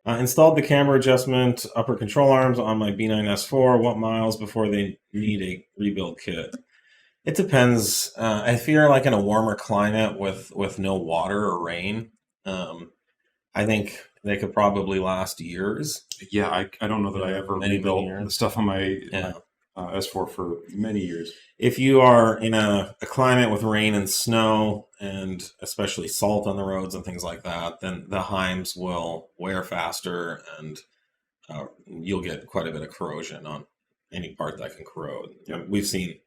Installed the camber adjustment upper control arms on my B9S4. What miles before they need a rebuild kit? It depends. I fear like in a warmer climate with no water or rain, um, I think they could probably last years. Yeah, I don't know that I ever Many, many rebuilt the years. stuff on my Yeah. S4 for many years. If you are in a climate with rain and snow, and especially salt on the roads and things like that, then the Heims will wear faster, and you'll get quite a bit of corrosion on any part that can corrode. Yep. We've seen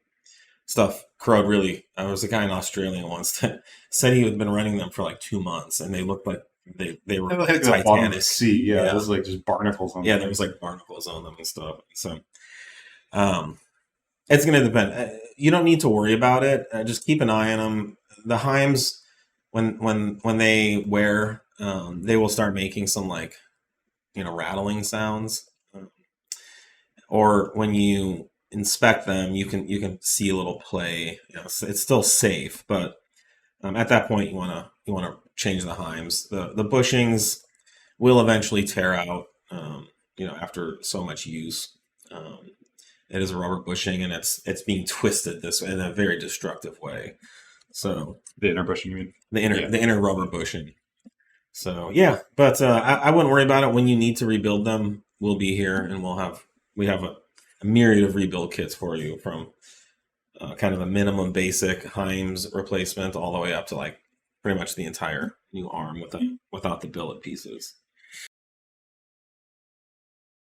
stuff corrode really. There was a guy in Australia once that said he had been running them for like 2 months, and they looked like they were Like the bottom of the Titanic. sea. Yeah, Yeah. it was like just barnacles on Yeah, them. there was like barnacles on them and stuff. So, um, it's going to depend. You don't need to worry about it. Just keep an eye on them. The Heims, when they wear, they will start making some like rattling sounds. Or when you inspect them, you can see a little play. It's still safe, but at that point you wanna change the Heims. The bushings will eventually tear out. After so much use. Um, it is a rubber bushing, and it's being twisted this way in a very destructive way. So The inner bushing, you mean? the inner rubber bushing. So yeah, but I wouldn't worry about it. When you need to rebuild them, we'll be here, and we have a myriad of rebuild kits for you, from kind of a minimum basic Heims replacement all the way up to like pretty much the entire new arm without the billet pieces.